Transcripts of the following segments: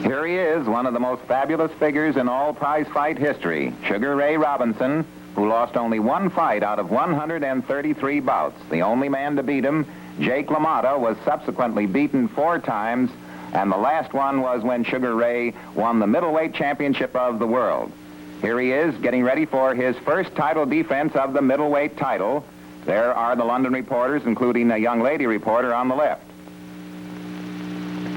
Here he is, one of the most fabulous figures in all prize fight history, Sugar Ray Robinson, who lost only one fight out of 133 bouts. The only man to beat him, Jake LaMotta, was subsequently beaten 4 times, and the last one was when Sugar Ray won the middleweight championship of the world. Here he is, getting ready for his first title defense of the middleweight title. There are the London reporters, including a young lady reporter on the left.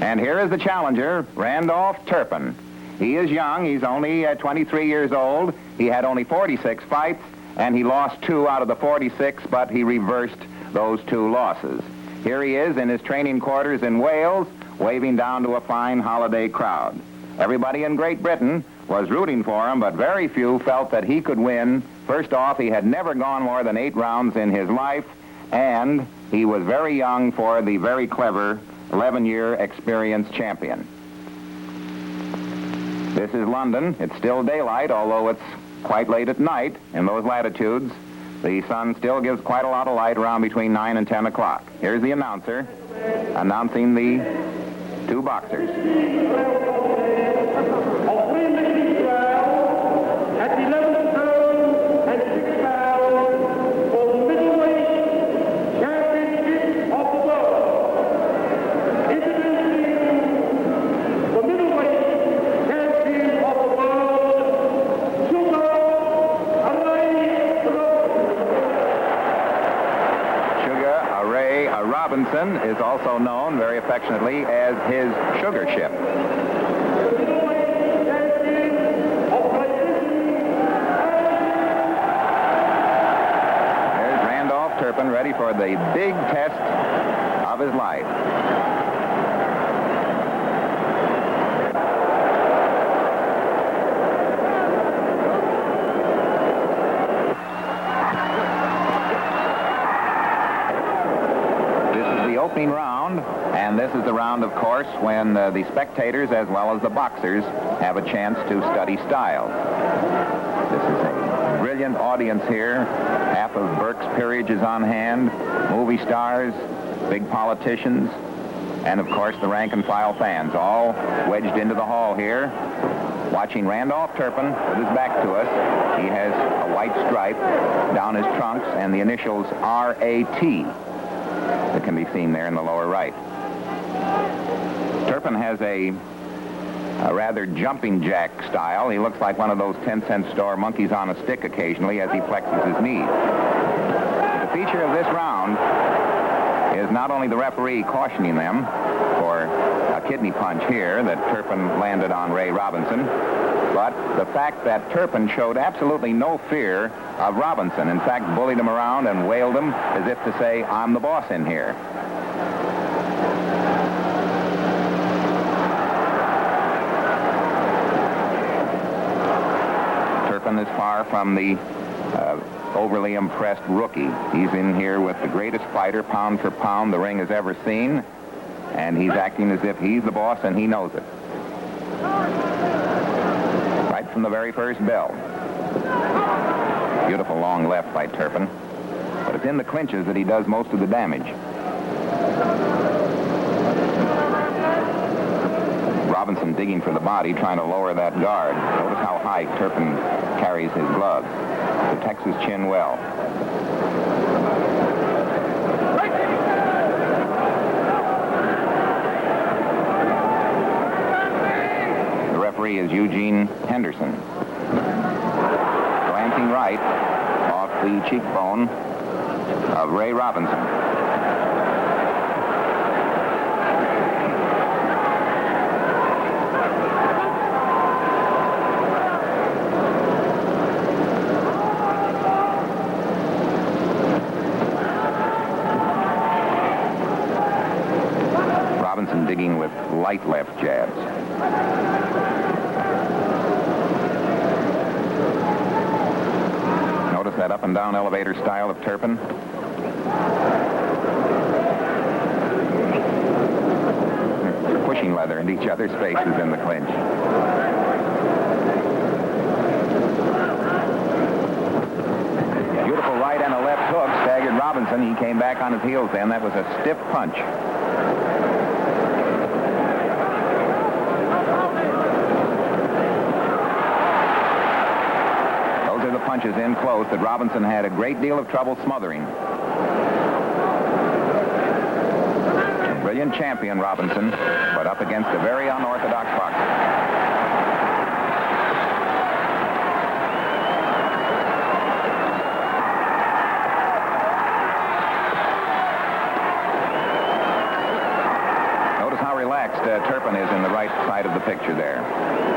And here is the challenger, Randolph Turpin. He is young. He's only 23 years old. He had only 46 fights, and he lost 2 out of the 46, but he reversed those 2 losses. Here he is in his training quarters in Wales, waving down to a fine holiday crowd. Everybody in Great Britain was rooting for him, but very few felt that he could win. First off, he had never gone more than 8 rounds in his life, and he was very young for the very clever 11-year experienced champion. This is London. It's still daylight, although it's quite late at night in those latitudes. The sun still gives quite a lot of light around between 9 and 10 o'clock. Here's the announcer announcing the 2 boxers. At 11 stone and 6 pounds for the middleweight championship of the world. Introducing the middleweight champion of the world, Sugar Ray Robinson. Sugar Ray Robinson is also known very affectionately as his sugar ship. Turpin ready for the big test of his life. This is the opening round, and this is the round, of course, when the spectators as well as the boxers have a chance to study styles. This is a brilliant audience here. Half of Burke's peerage is on hand, movie stars, big politicians, and of course the rank and file fans, all wedged into the hall here, watching Randolph Turpin with his back to us. He has a white stripe down his trunks and the initials R.A.T. that can be seen there in the lower right. Turpin has a rather jumping jack style. He looks like one of those 10-cent store monkeys on a stick occasionally as he flexes his knees. The feature of this round is not only the referee cautioning them for a kidney punch here that Turpin landed on Ray Robinson, but the fact that Turpin showed absolutely no fear of Robinson. In fact, bullied him around and wailed him as if to say, "I'm the boss in here." Turpin is far from the overly impressed rookie. He's in here with the greatest fighter, pound for pound, the ring has ever seen, and he's acting as if he's the boss and he knows it. Right from the very first bell. Beautiful long left by Turpin, but it's in the clinches that he does most of the damage. Robinson digging for the body, trying to lower that guard. Notice how high Turpin carries his gloves. Protects his chin well. The referee is Eugene Henderson. Glancing right off the cheekbone of Ray Robinson. Robinson digging with light left jabs. Notice that up and down elevator style of Turpin. They're pushing leather into each other's faces in the clinch. Beautiful right and a left hook staggered Robinson. He came back on his heels then. That was a stiff punch. Those are the punches in close that Robinson had a great deal of trouble smothering. A brilliant champion, Robinson, but up against a very unorthodox boxer. Turpin is in the right side of the picture there.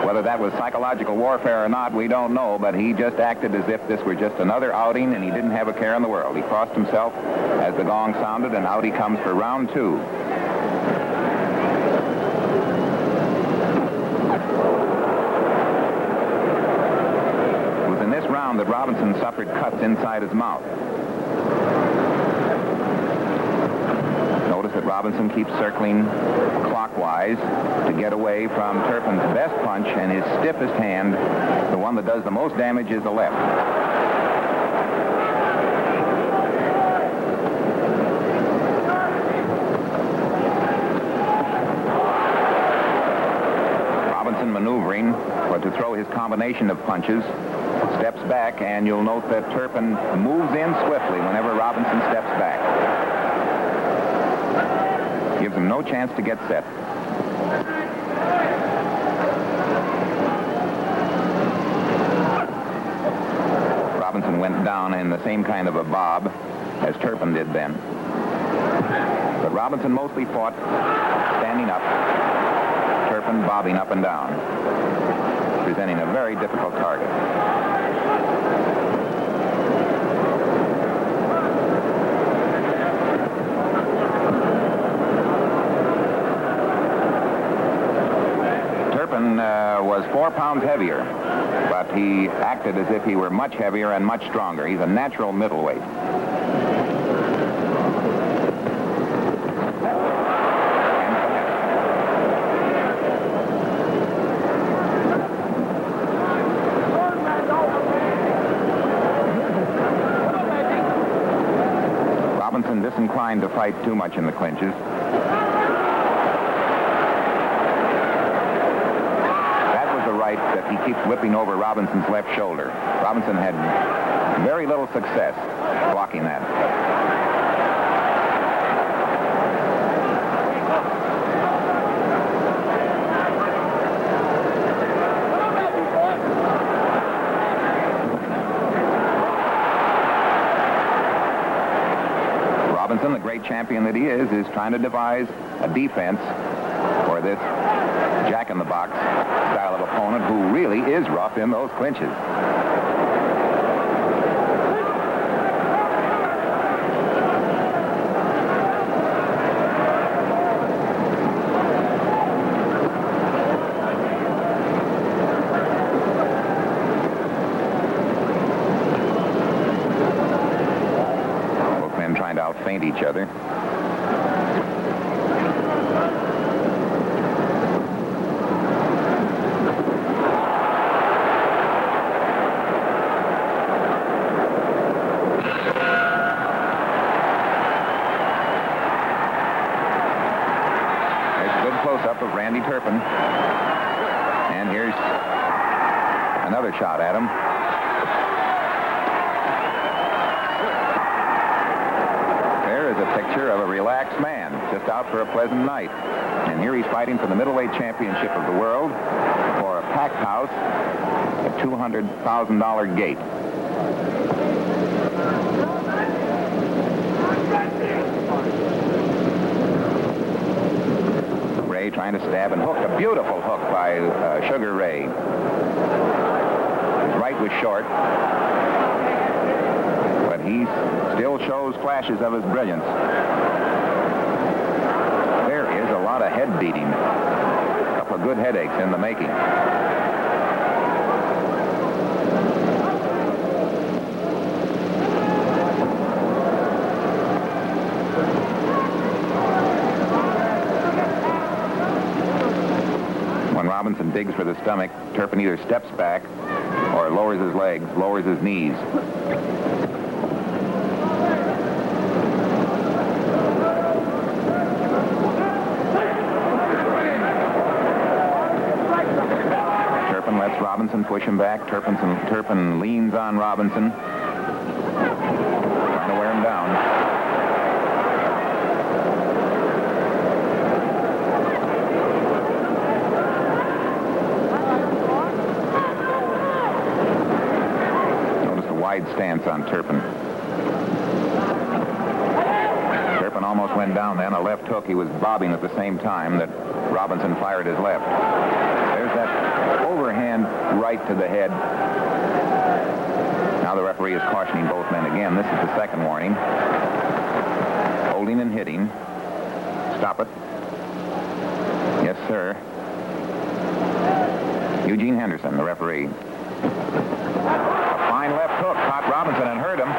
Whether that was psychological warfare or not, we don't know, but he just acted as if this were just another outing and he didn't have a care in the world. He crossed himself as the gong sounded, and out he comes for round 2. It was in this round that Robinson suffered cuts inside his mouth. Notice that Robinson keeps circling clockwise to get away from Turpin's best punch, and his stiffest hand, the one that does the most damage, is the left. Robinson maneuvering to throw his combination of punches, steps back, and you'll note that Turpin moves in swiftly whenever Robinson steps back. Gives him no chance to get set. Robinson went down in the same kind of a bob as Turpin did then. But Robinson mostly fought standing up, Turpin bobbing up and down, presenting a very difficult target. Was 4 pounds heavier, but he acted as if he were much heavier and much stronger. He's a natural middleweight. Robinson disinclined to fight too much in the clinches. That he keeps whipping over Robinson's left shoulder. Robinson had very little success blocking that. Robinson, the great champion that he is trying to devise a defense for this jack-in-the-box style of opponent who really is rough in those clinches. Both men trying to out-feint each other. Of Randy Turpin. And here's another shot at him. There is a picture of a relaxed man just out for a pleasant night. And here he's fighting for the middleweight championship of the world for a packed house, a $200,000 gate. Trying to stab and hook. A beautiful hook by Sugar Ray. His right was short, but he still shows flashes of his brilliance. There is a lot of head beating. A couple of good headaches in the making. When Robinson digs for the stomach, Turpin either steps back or lowers his legs, lowers his knees. Turpin lets Robinson push him back. Turpin leans on Robinson, trying to wear him down. Wide stance on Turpin. Turpin almost went down then. A left hook. He was bobbing at the same time that Robinson fired his left. There's that overhand right to the head. Now the referee is cautioning both men again. This is the second warning. Holding and hitting. Stop it. Yes, sir. Eugene Henderson, the referee. Fine left hook caught Robinson and hurt him.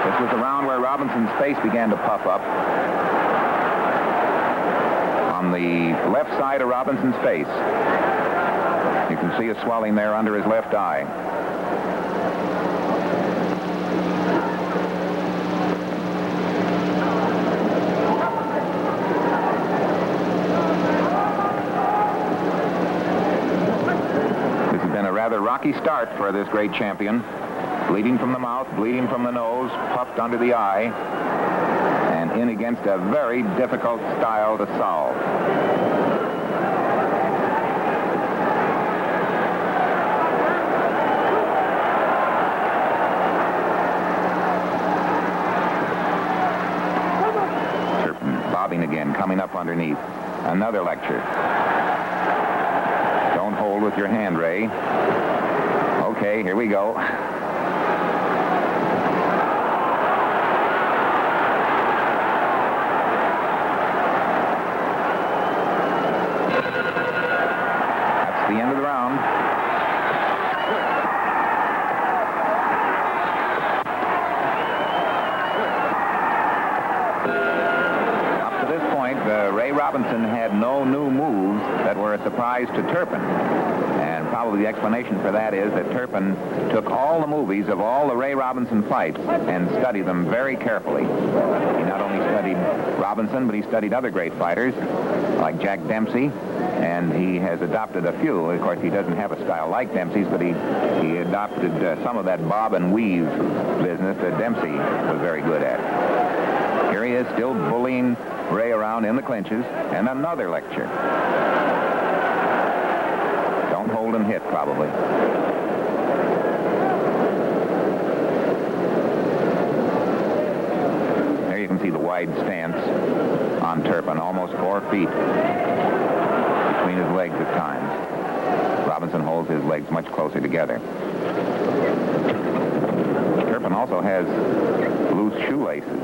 This was the round where Robinson's face began to puff up. On the left side of Robinson's face. You can see a swelling there under his left eye. Rather rocky start for this great champion. Bleeding from the mouth, bleeding from the nose, puffed under the eye, and in against a very difficult style to solve. Turpin bobbing again, coming up underneath. Another lecture. Don't hold with your hand, Ray. Okay, here we go. That's the end of the round. Up to this point, Ray Robinson had no new moves that were a surprise to Turpin. And probably the explanation for that is that Turpin took all the movies of all the Ray Robinson fights and studied them very carefully. He not only studied Robinson, but he studied other great fighters like Jack Dempsey, and he has adopted a few. Of course, he doesn't have a style like Dempsey's, but he adopted some of that bob and weave business that Dempsey was very good at. Here he is, still bullying Ray around in the clinches, and another lecture. Don't hold and hit, probably. There you can see the wide stance on Turpin, almost 4 feet between his legs at times. Robinson holds his legs much closer together. Turpin also has loose shoelaces,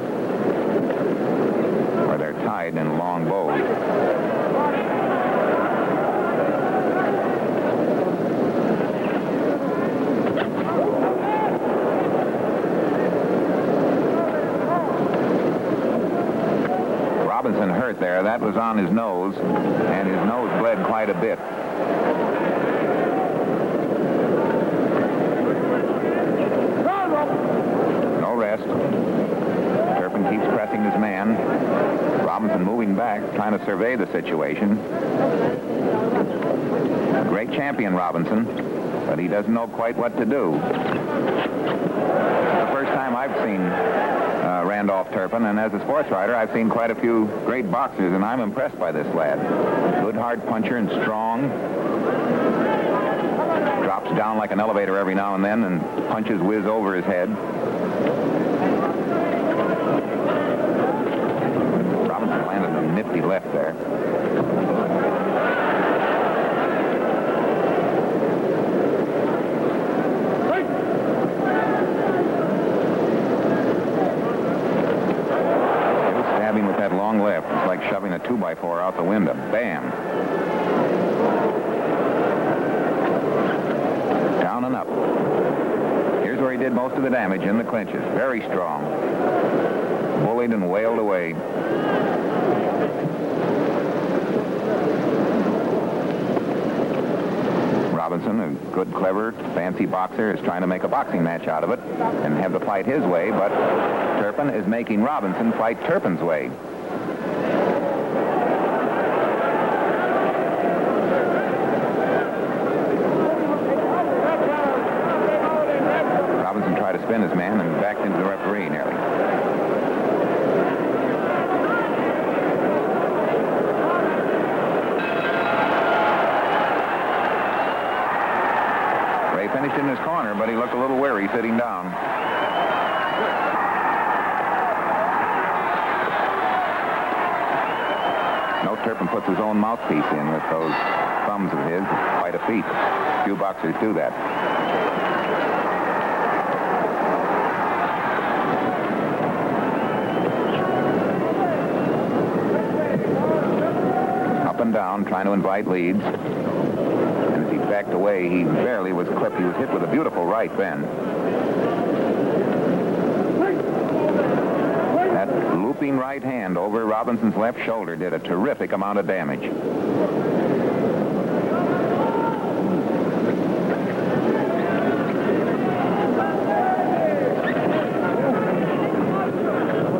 where they're tied in long bows. Robinson hurt there. That was on his nose, and his nose bled quite a bit. No rest. Turpin keeps pressing his man. Robinson moving back, trying to survey the situation. A great champion, Robinson, but he doesn't know quite what to do. It's the first time I've seen Randolph Turpin, and as a sports writer, I've seen quite a few great boxers, and I'm impressed by this lad. Good hard puncher and strong. Drops down like an elevator every now and then, and punches whiz over his head. Robinson landed a nifty left there. Stabbing with that long left. It's like like shoving a 2x4 out the window. Bam. Down and up. Here's where he did most of the damage, in the clinches. Very strong. Bullied and wailed away. Robinson, a good, clever, fancy boxer, is trying to make a boxing match out of it and have the fight his way, but Turpin is making Robinson fight Turpin's way. Robinson tried to spin his man and backed into the referee nearly. Finished in his corner, but he looked a little weary sitting down. No, Turpin puts his own mouthpiece in with those thumbs of his. Quite a feat. Few boxers do that. Up and down, trying to invite leads. Backed away, he barely was clipped. He was hit with a beautiful right then. That looping right hand over Robinson's left shoulder did a terrific amount of damage.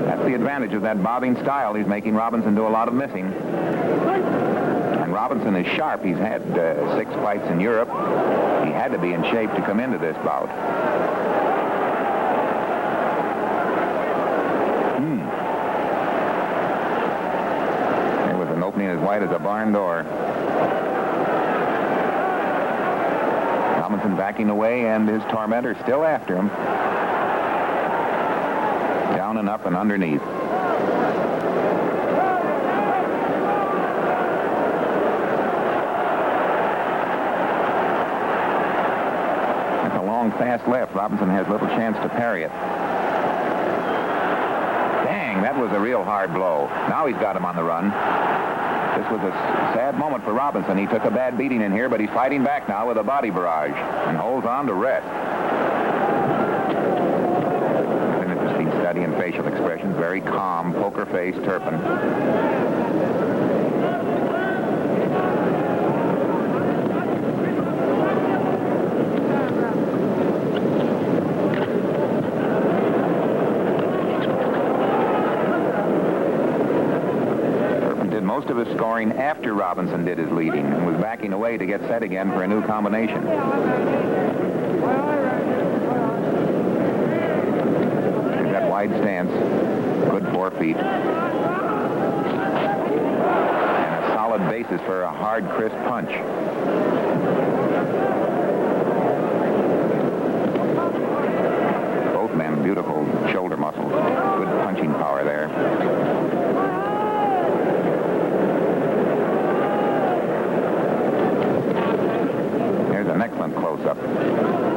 That's the advantage of that bobbing style. He's making Robinson do a lot of missing. Robinson is sharp. He's had 6 fights in Europe. He had to be in shape to come into this bout. There was an opening as wide as a barn door. Robinson backing away, and his tormentor still after him. Down and up and underneath. Fast left. Robinson has little chance to parry it. Dang, that was a real hard blow. Now he's got him on the run. This was a sad moment for Robinson. He took a bad beating in here, but he's fighting back now with a body barrage and holds on to rest. It's an interesting study in facial expressions. Very calm, poker face Turpin. Most of his scoring after Robinson did his leading and was backing away to get set again for a new combination. There's that wide stance, good 4 feet, and a solid basis for a hard, crisp punch. Both men, beautiful shoulder muscles, good punching power there. An excellent close-up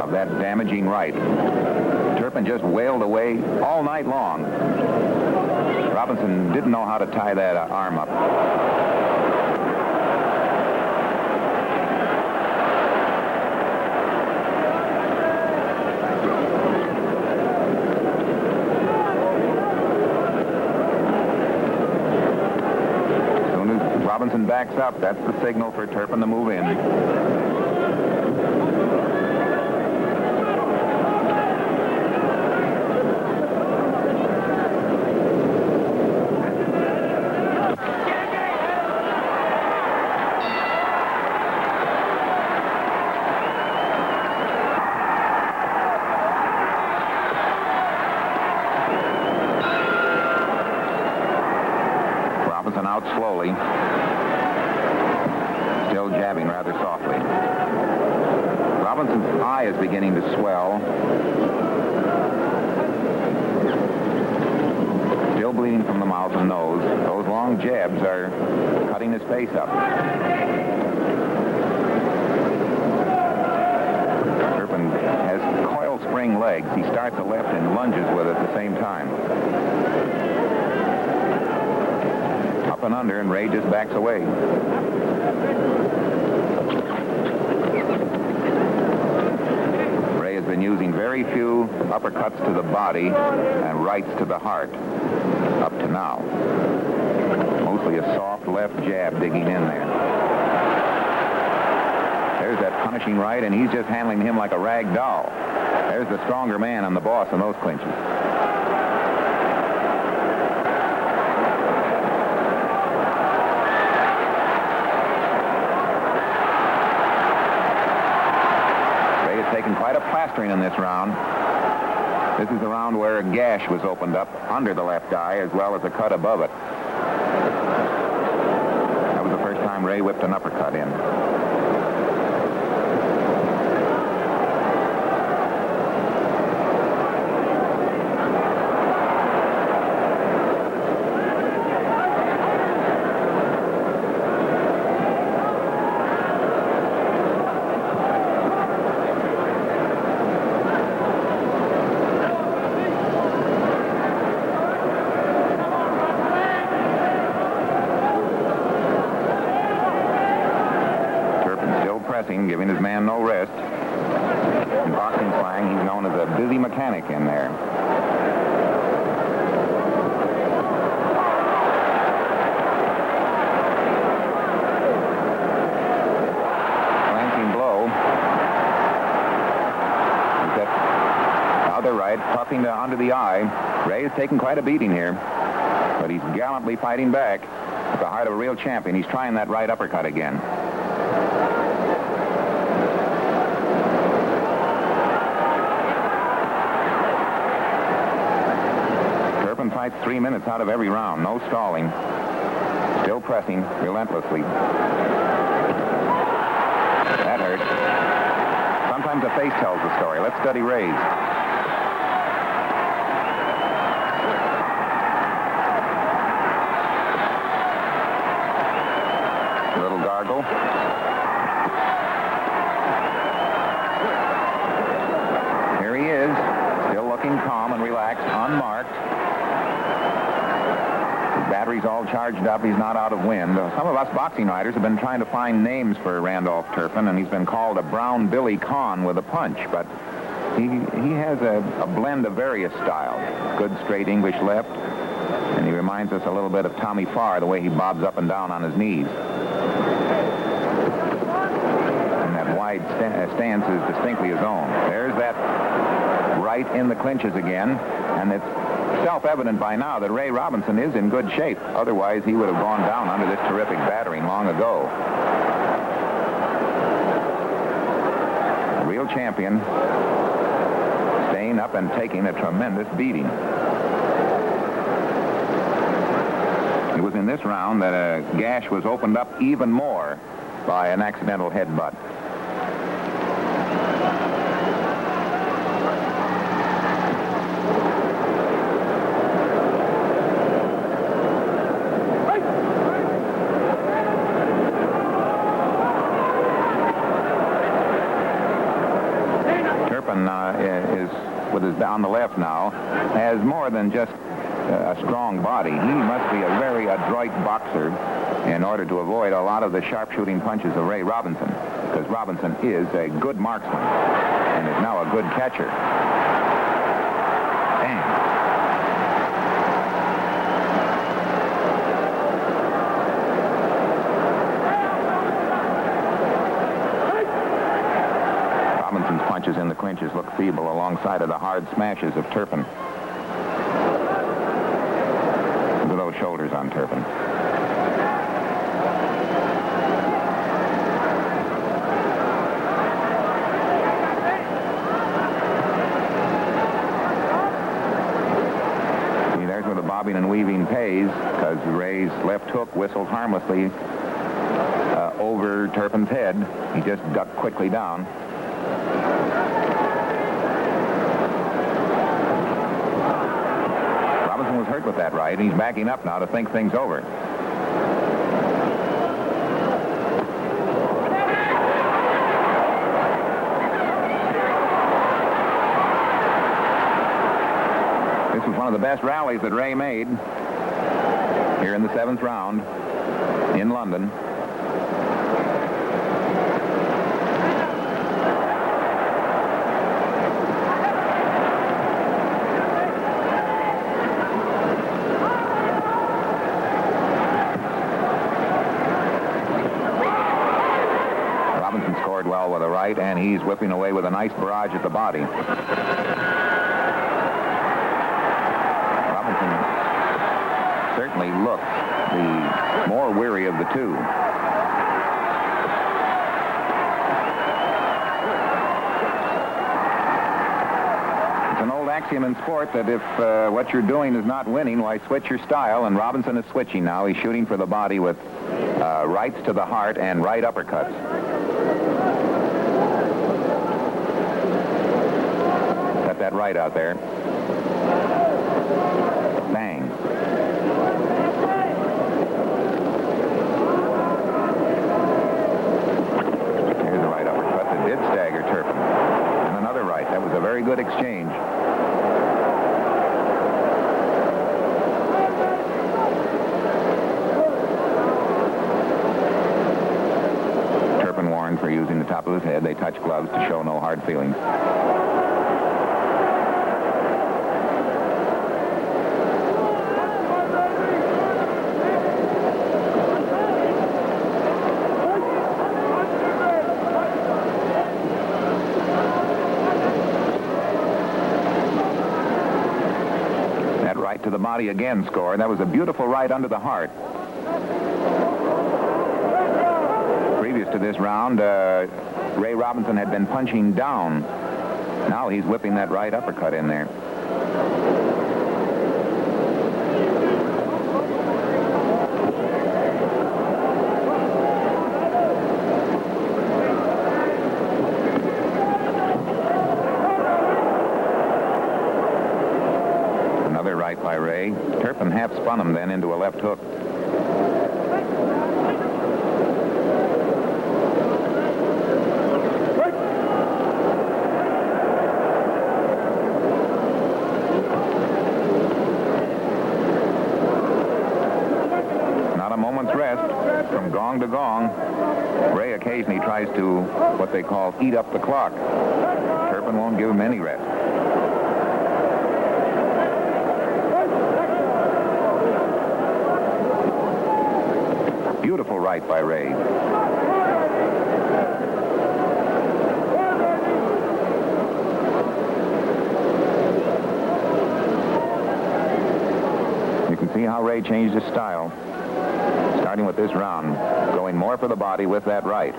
of that damaging right. Turpin just wailed away all night long. Robinson didn't know how to tie that arm up. As soon as Robinson backs up, that's the signal for Turpin to move in. Out slowly, still jabbing rather softly. Robinson's eye is beginning to swell. Still bleeding from the mouth and nose. Those long jabs are cutting his face up. Turpin has coil spring legs. He starts the left and lunges with it at the same time. Turpin under, and Ray just backs away. Ray has been using very few uppercuts to the body and rights to the heart up to now. Mostly a soft left jab digging in there. There's that punishing right, and he's just handling him like a rag doll. There's the stronger man and the boss in those clinches. Ray has taken quite a plastering in this round. This is the round where a gash was opened up under the left eye as well as a cut above it. That was the first time Ray whipped an uppercut in. Giving his man no rest. In boxing slang, he's known as a busy mechanic in there. Glancing blow. He's got the other right, puffing under the eye. Ray is taking quite a beating here, but he's gallantly fighting back. At the heart of a real champion, he's trying that right uppercut again. Fights 3 minutes out of every round. No stalling. Still pressing relentlessly. That hurt. Sometimes the face tells the story. Let's study Ray's. A little gargle. Here he is. Still looking calm and relaxed. Unmarked. Battery's all charged up. He's not out of wind. Some of us boxing writers have been trying to find names for Randolph Turpin, and he's been called a brown Billy Conn with a punch, but he has a blend of various styles. Good straight English left, and he reminds us a little bit of Tommy Farr, the way he bobs up and down on his knees. And that wide stance is distinctly his own. There's that right in the clinches again, and it's self-evident by now that Ray Robinson is in good shape. Otherwise, he would have gone down under this terrific battering long ago. A real champion, staying up and taking a tremendous beating. It was in this round that a gash was opened up even more by an accidental headbutt. Is with his on the left now, has more than just a strong body. He must be a very adroit boxer in order to avoid a lot of the sharpshooting punches of Ray Robinson, because Robinson is a good marksman and is now a good catcher. Punches in the clinches look feeble alongside of the hard smashes of Turpin. Look at those shoulders on Turpin. See, there's where the bobbing and weaving pays, because Ray's left hook whistles harmlessly over Turpin's head. He just ducked quickly down. Was hurt with that right. He's backing up now to think things over. This was one of the best rallies that Ray made. here in the 7th round in London. Robinson scored well with a right, and he's whipping away with a nice barrage at the body. Robinson certainly looked the more weary of the two. It's an old axiom in sport that if what you're doing is not winning, why switch your style, and Robinson is switching now. He's shooting for the body with rights to the heart and right uppercuts. Got that right out there. Bang. Here's a right uppercut that did stagger Turpin. And another right. That was a very good exchange. Turpin warned for using the top of his head. They touch gloves to show no hard feelings. To the body again scored. That was a beautiful right under the heart. Previous to this round, Ray Robinson had been punching down. Now he's whipping that right uppercut in there. By Ray. Turpin half spun him then into a left hook. Not a moment's rest from gong to gong. Ray occasionally tries to what they call eat up the clock. Turpin won't give him any rest. Beautiful right by Ray. You can see how Ray changed his style. Starting with this round, going more for the body with that right.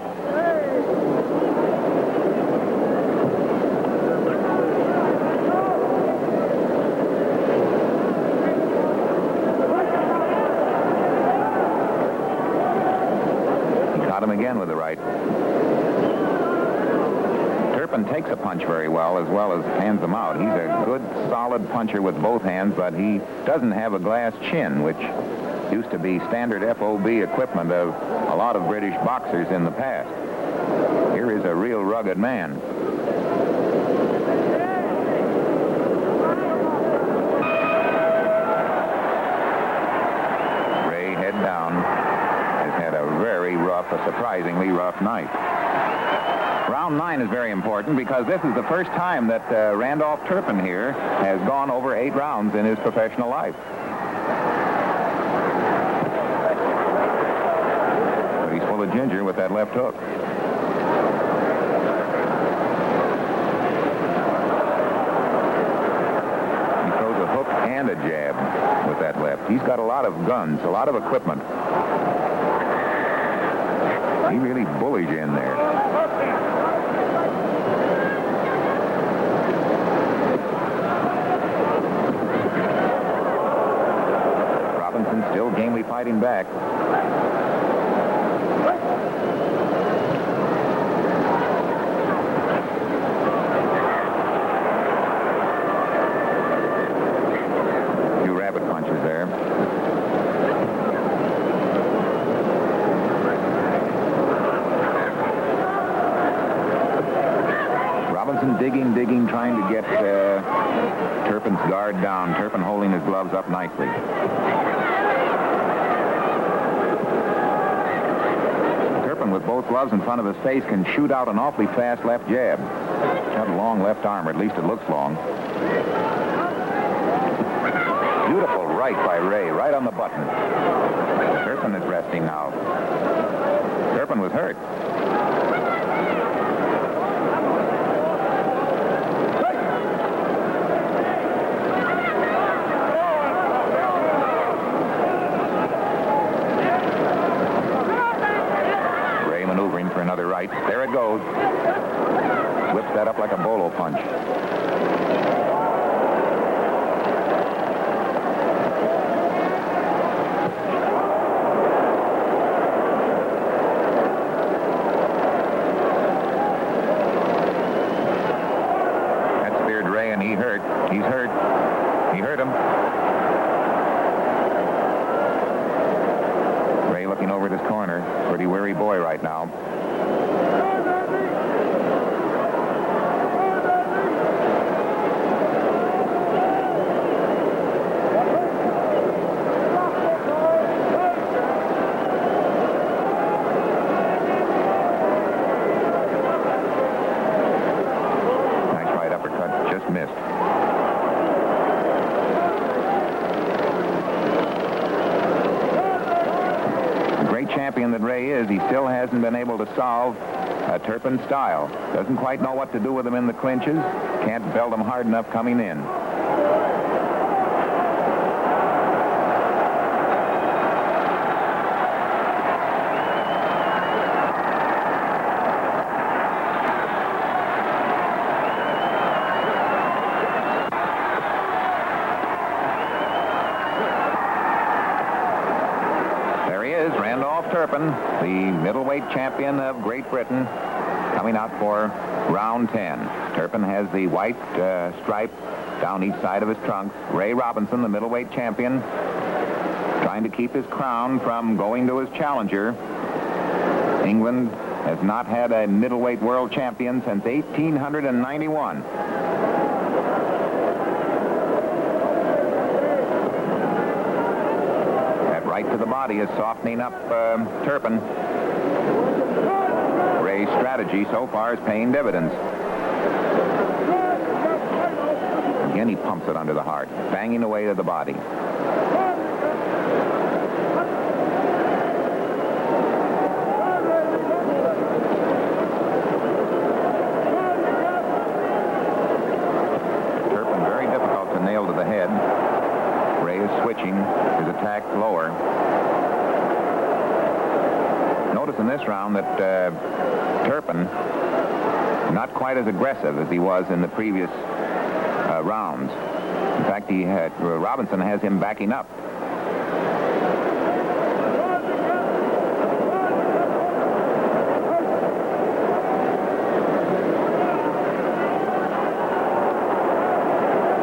Him again with the right. Turpin takes a punch very well as hands them out. He's a good, solid puncher with both hands, but he doesn't have a glass chin, which used to be standard FOB equipment of a lot of British boxers in the past. Here is a real rugged man. Ray, head down. A surprisingly rough night. Round 9 is very important because this is the first time that Randolph Turpin here has gone over 8 rounds in his professional life. But he's full of ginger with that left hook. He throws a hook and a jab with that left. He's got a lot of guns, a lot of equipment. He really bullied you in there. Robinson still gamely fighting back. A few rabbit punches there. Digging, trying to get Turpin's guard down. Turpin holding his gloves up nicely. with both gloves in front of his face, can shoot out an awfully fast left jab. He's got a long left arm, or at least it looks long. Beautiful right by Ray, right on the button. Turpin is resting now. Turpin was hurt. Ray maneuvering for another right. There it goes. Whips that up like a bolo punch. He's hurt. He hurt him. Ray looking over at his corner. Pretty weary boy right now. Nice right uppercut. Just missed. Champion that Ray is, he still hasn't been able to solve Turpin's style. Doesn't quite know what to do with him in the clinches. Can't belt him hard enough coming in. Turpin, the middleweight champion of Great Britain, coming out for round 10. Turpin has the white stripe down each side of his trunks. Ray Robinson, the middleweight champion, trying to keep his crown from going to his challenger. England has not had a middleweight world champion since 1891. Right to the body is softening up Turpin. Ray's strategy so far is paying dividends. Again, he pumps it under the heart, banging away to the body. Turpin very difficult to nail to the head. Ray is switching his attack lower. Notice in this round that Turpin not quite as aggressive as he was in the previous rounds. In fact, Robinson has him backing up.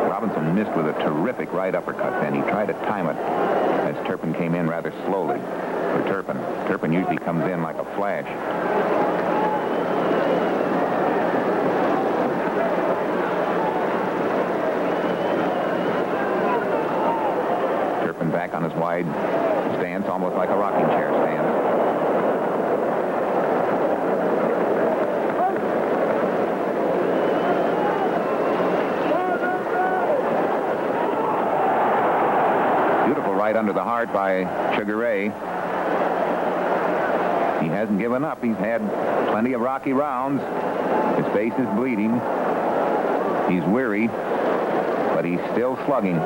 Robinson missed with a terrific right uppercut then. He tried to time it as Turpin came in rather slowly for Turpin. Turpin usually comes in like a flash. Turpin back on his wide stance, almost like a rocking chair stance. Right under the heart by Sugar Ray. He hasn't given up. He's had plenty of rocky rounds. His face is bleeding. He's weary, but he's still slugging.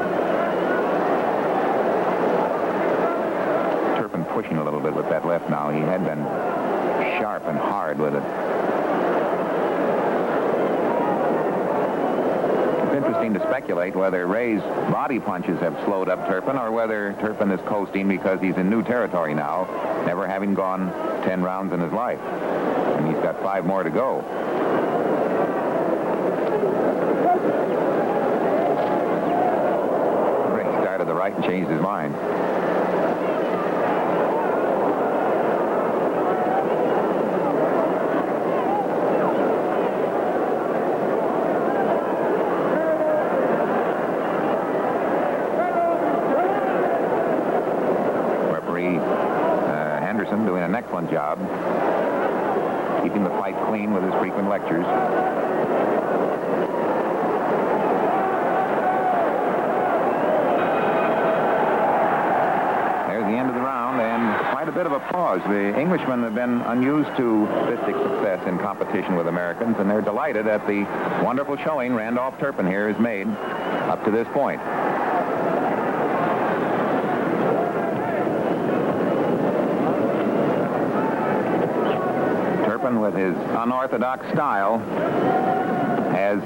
Turpin pushing a little bit with that left now. He had been sharp and hard with it. Interesting to speculate whether Ray's body punches have slowed up Turpin or whether Turpin is coasting because he's in new territory now, never having gone 10 rounds in his life. And he's got 5 more to go. Ray started the right and changed his mind. Doing an excellent job. keeping the fight clean with his frequent lectures. There's the end of the round, and quite a bit of applause. The Englishmen have been unused to fistic success in competition with Americans, and they're delighted at the wonderful showing Randolph Turpin here has made up to this point. Turpin, with his unorthodox style, has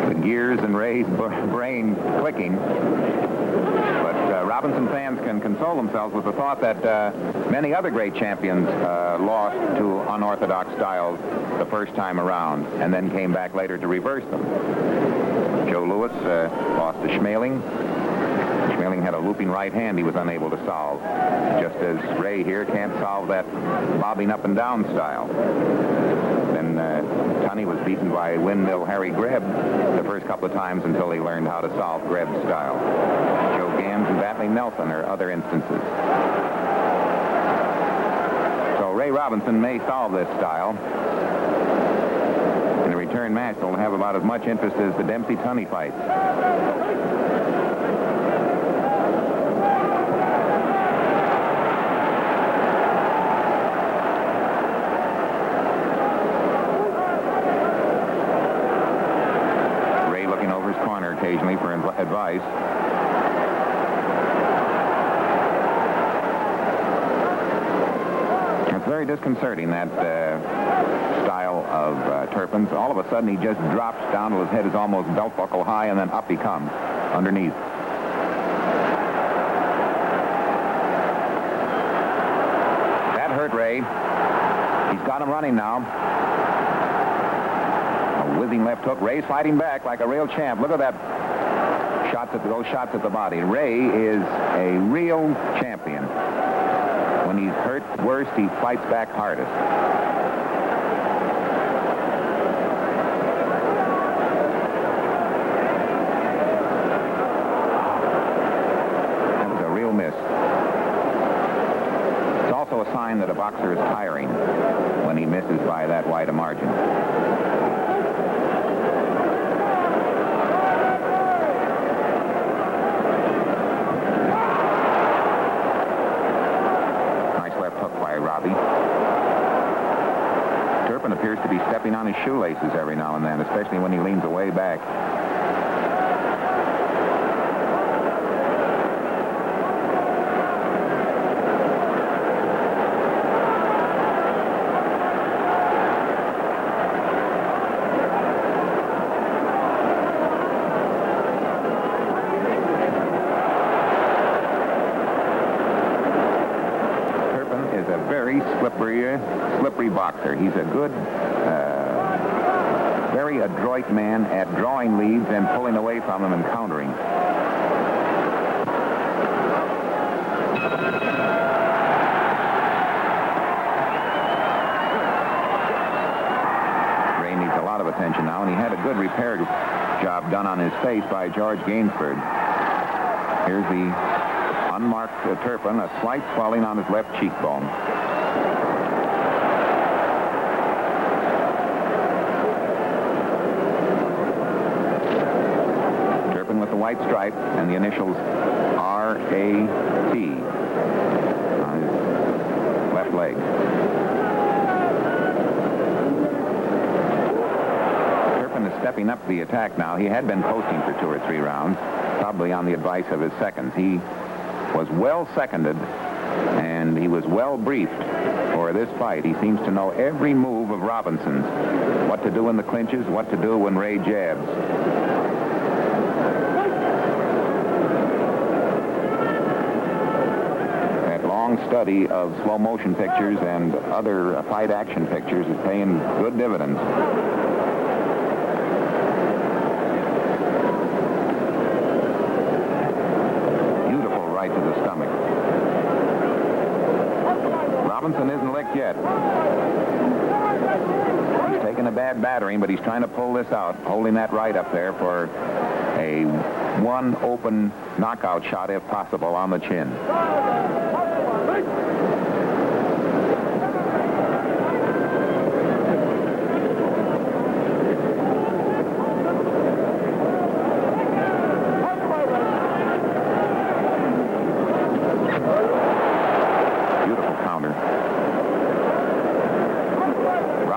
the gears in Ray's brain clicking. But Robinson fans can console themselves with the thought that many other great champions lost to unorthodox styles the first time around and then came back later to reverse them. Joe Louis lost to Schmeling. Schmeling had a looping right hand he was unable to solve, just as Ray here can't solve that bobbing up and down style. Then Tunney was beaten by windmill Harry Greb the first couple of times until he learned how to solve Greb's style. Joe Gams and Batley Nelson are other instances. So Ray Robinson may solve this style. In a return match, they'll have about as much interest as the Dempsey-Tunney fight. Ray looking over his corner occasionally for advice. It's very disconcerting, that style of Turpin's. All of a sudden, he just drops down till his head is almost belt buckle high, and then up he comes underneath. That hurt Ray. He's got him running now. A whizzing left hook. Ray's fighting back like a real champ. Look at that. Those shots at the body. Ray is a real champion. When he's hurt worst, he fights back hardest. That was a real miss. It's also a sign that a boxer is tiring when he misses by that wide a margin. Turpin appears to be stepping on his shoelaces every now and then, especially when he leans away back. Slippery boxer. He's a good, very adroit man at drawing leads and pulling away from them and countering. Ray needs a lot of attention now, and he had a good repair job done on his face by George Gainsford. Here's the unmarked Turpin, a slight swelling on his left cheekbone. With the white stripe and the initials R.A.T. on his left leg. Turpin is stepping up the attack now. He had been coasting for 2 or 3 rounds, probably on the advice of his seconds. He was well seconded, and he was well briefed for this fight. He seems to know every move of Robinson's, what to do in the clinches, what to do when Ray jabs. Study of slow motion pictures and other fight action pictures is paying good dividends. Beautiful right to the stomach. Robinson isn't licked yet. He's taken a bad battering, but he's trying to pull this out, holding that right up there for a one open knockout shot, if possible, on the chin.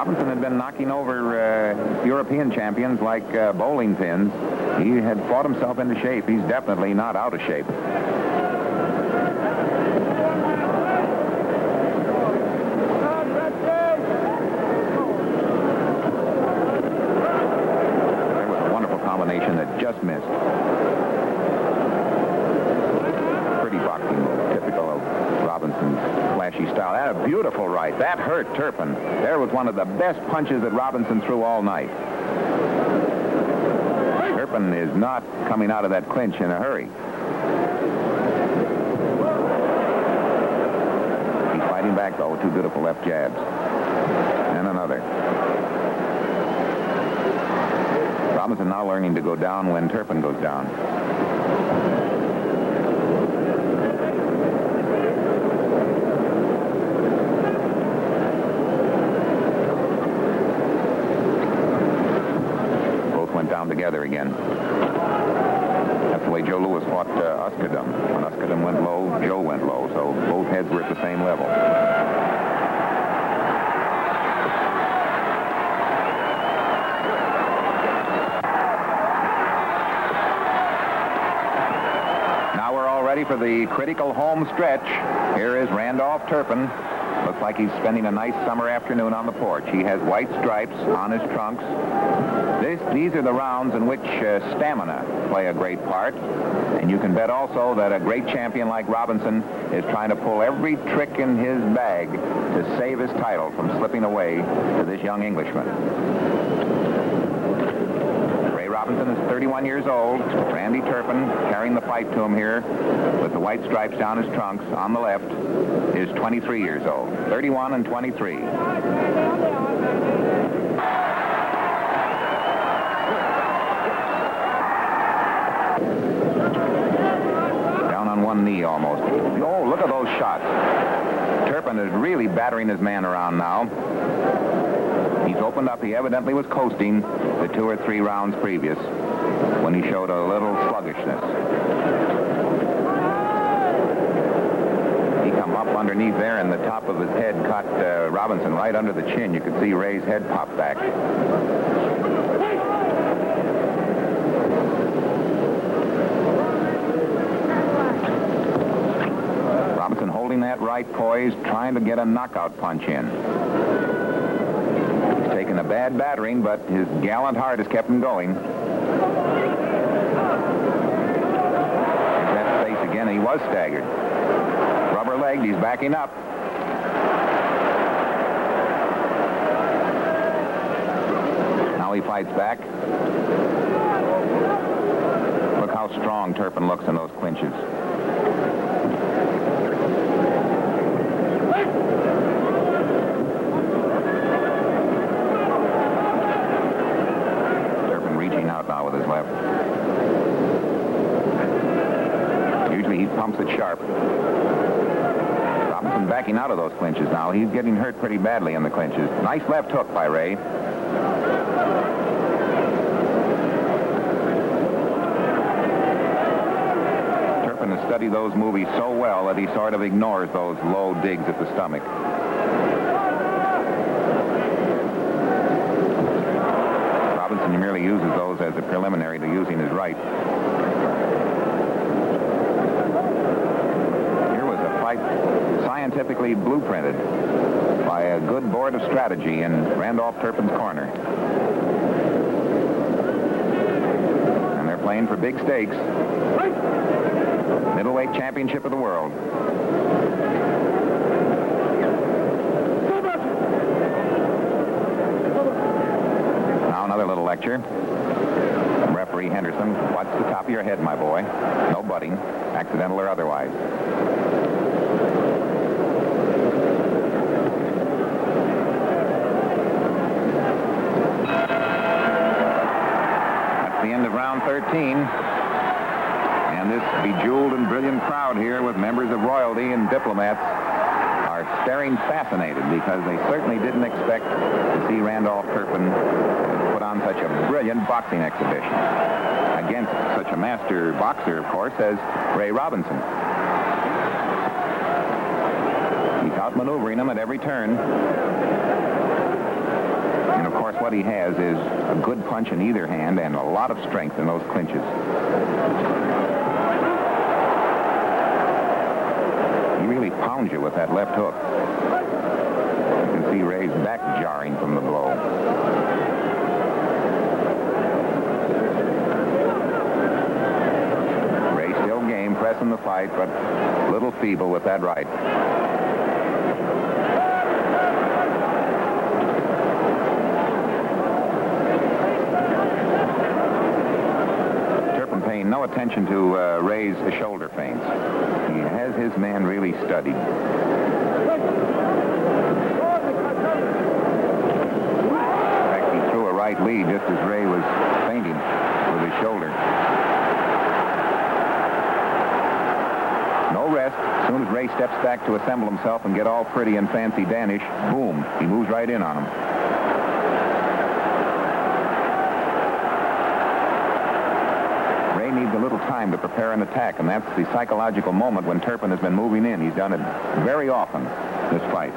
Robinson had been knocking over European champions like bowling pins. He had fought himself into shape. He's definitely not out of shape. There was a wonderful combination that just missed. Pretty boxing move, typical of Robinson's flashy style. That a beautiful right. That hurt Turpin. There was one of the best punches that Robinson threw all night. Turpin is not coming out of that clinch in a hurry. He's fighting back, though, with two beautiful left jabs. And another. Robinson now learning to go down when Turpin goes down. Down together again. That's the way Joe Louis fought Uskadum. When Uskadum went low, Joe went low, so both heads were at the same level. Now we're all ready for the critical home stretch. Here is Randolph Turpin. Looks like he's spending a nice summer afternoon on the porch. He has white stripes on his trunks. These are the rounds in which stamina play a great part. And you can bet also that a great champion like Robinson is trying to pull every trick in his bag to save his title from slipping away to this young Englishman. Ray Robinson is 31 years old. Randy Turpin, carrying the fight to him here with the white stripes down his trunks on the left, is 23 years old. 31 and 23. One knee almost. Oh, look at those shots. Turpin is really battering his man around now. He's opened up. He evidently was coasting the 2 or 3 rounds previous when he showed a little sluggishness. He come up underneath there and the top of his head caught Robinson right under the chin. You could see Ray's head pop back. That right poise, trying to get a knockout punch in. He's taken a bad battering, but his gallant heart has kept him going. That face again, he was staggered. Rubber-legged, he's backing up. Now he fights back. Look how strong Turpin looks in those clinches. Now with his left. Usually he pumps it sharp. Robinson backing out of those clinches now. He's getting hurt pretty badly in the clinches. Nice left hook by Ray. Turpin has studied those movies so well that he sort of ignores those low digs at the stomach. He merely uses those as a preliminary to using his right. Here was a fight scientifically blueprinted by a good board of strategy in Randolph Turpin's corner. And they're playing for big stakes. Middleweight championship of the world. Another little lecture from referee Henderson. Watch the top of your head, my boy. No butting, accidental or otherwise. That's the end of round 13. And this bejeweled and brilliant crowd here with members of royalty and diplomats are staring fascinated because they certainly didn't expect to see Randolph Turpin put on such a brilliant boxing exhibition against such a master boxer, of course, as Ray Robinson. He's outmaneuvering him at every turn. And, of course, what he has is a good punch in either hand and a lot of strength in those clinches. He really pounds you with that left hook. You can see Ray's back jarring from the blow. Ray still game, pressing the fight, but a little feeble with that right. Turpin paying no attention to Ray's shoulder feints. He has his man really studied. In fact, he threw a right lead just as Ray was feinting with his shoulder. No rest. As soon as Ray steps back to assemble himself and get all pretty and fancy Danish, boom, he moves right in on him. Ray needs a little time to prepare an attack, and that's the psychological moment when Turpin has been moving in. He's done it very often this fight.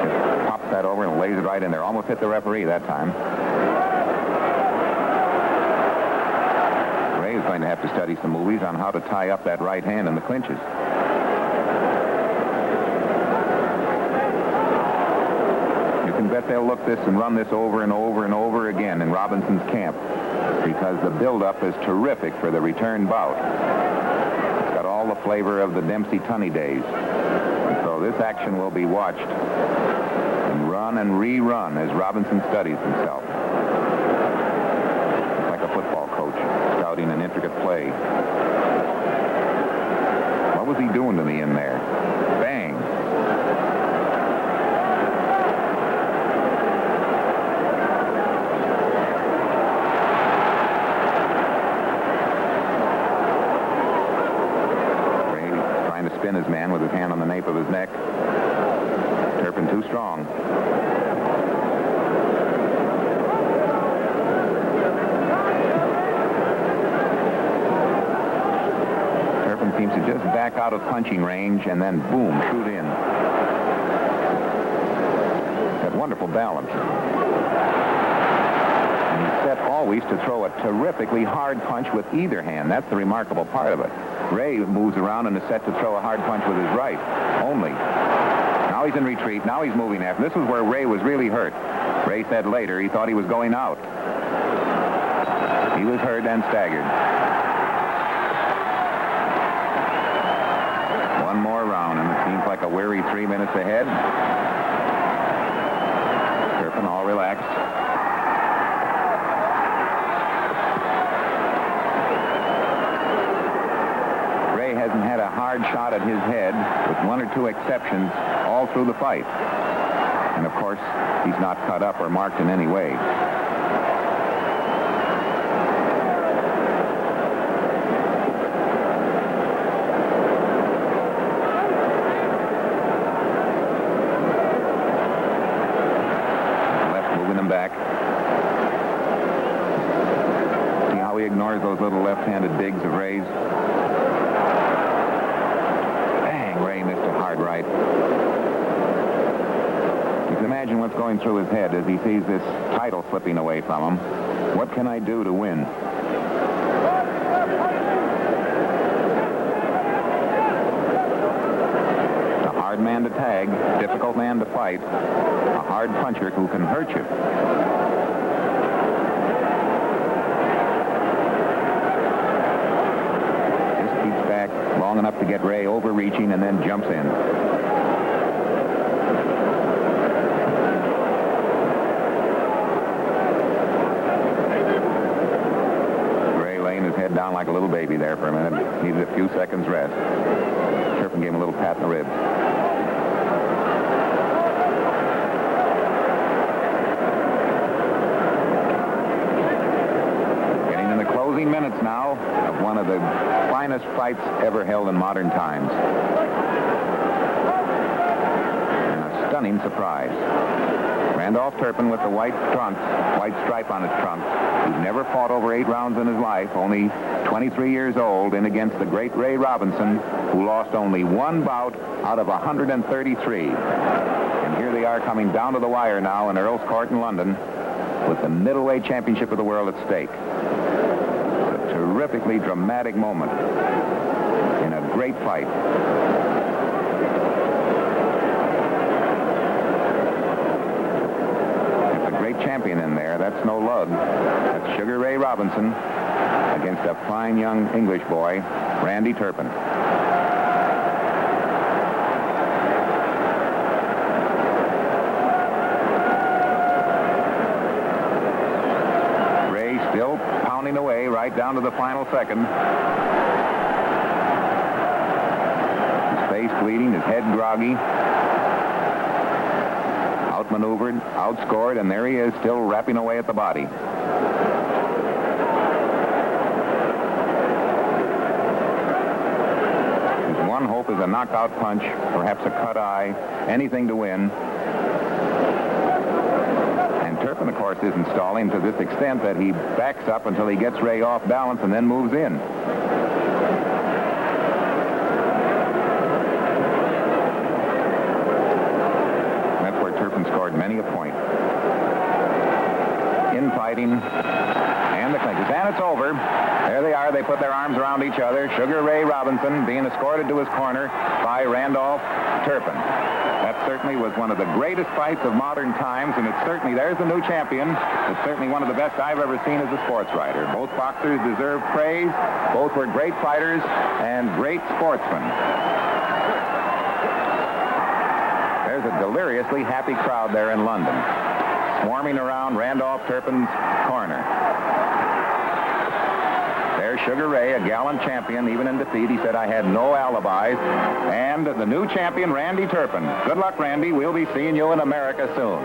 Just pops that over and lays it right in there. Almost hit the referee that time. Ray is going to have to study some movies on how to tie up that right hand in the clinches. You can bet they'll look this and run this over and over and over again in Robinson's camp, because the build-up is terrific for the return bout. It's got all the flavor of the Dempsey-Tunney days. And so this action will be watched and run and rerun as Robinson studies himself. It's like a football coach scouting an intricate play. What was he doing to me in there? Bang. Spin his man with his hand on the nape of his neck. Turpin too strong. Turpin seems to just back out of punching range and then boom, shoot in. That wonderful balance. And he's set always to throw a terrifically hard punch with either hand. That's the remarkable part of it. Ray moves around and is set to throw a hard punch with his right only. Now he's in retreat. Now he's moving after. This was where Ray was really hurt. Ray said later he thought he was going out. He was hurt and staggered. One more round, and it seems like a weary 3 minutes ahead. Turpin all relaxed. Hasn't had a hard shot at his head, with one or two exceptions, all through the fight. And, of course, he's not cut up or marked in any way. Left moving him back. See how he ignores those little left-handed digs of Ray's? Ray missed a hard right. You can imagine what's going through his head as he sees this title slipping away from him. What can I do to win? A hard man to tag, difficult man to fight, a hard puncher who can hurt you. Long enough to get Ray overreaching and then jumps in. Ray laying his head down like a little baby there for a minute. Needed a few seconds rest. Turpin gave him a little pat in the ribs. Getting in the closing minutes now of one of the finest fights ever held in modern times. And a stunning surprise. Randolph Turpin with the white stripe on his trunks. He's never fought over 8 rounds in his life, only 23 years old, in against the great Ray Robinson, who lost only one bout out of 133. And here they are coming down to the wire now in Earls Court in London with the middleweight championship of the world at stake. It's a terrifically dramatic moment in a great fight. That's a great champion in there. That's no lug. That's Sugar Ray Robinson against a fine young English boy, Randy Turpin. Ray still pounding away right down to the final second. His face bleeding, his head groggy. Outmaneuvered, outscored, and there he is, still rapping away at the body. His one hope is a knockout punch, perhaps a cut eye, anything to win. And Turpin, of course, isn't stalling to this extent that he backs up until he gets Ray off balance and then moves in. Scored many a point. Infighting and the clinches. And it's over. There they are. They put their arms around each other. Sugar Ray Robinson being escorted to his corner by Randolph Turpin. That certainly was one of the greatest fights of modern times, and it's certainly, there's the new champion. It's certainly one of the best I've ever seen as a sports writer. Both boxers deserve praise. Both were great fighters and great sportsmen. There's a deliriously happy crowd there in London, swarming around Randolph Turpin's corner. There's Sugar Ray, a gallant champion, even in defeat. He said, I had no alibis. And the new champion, Randy Turpin. Good luck, Randy. We'll be seeing you in America soon.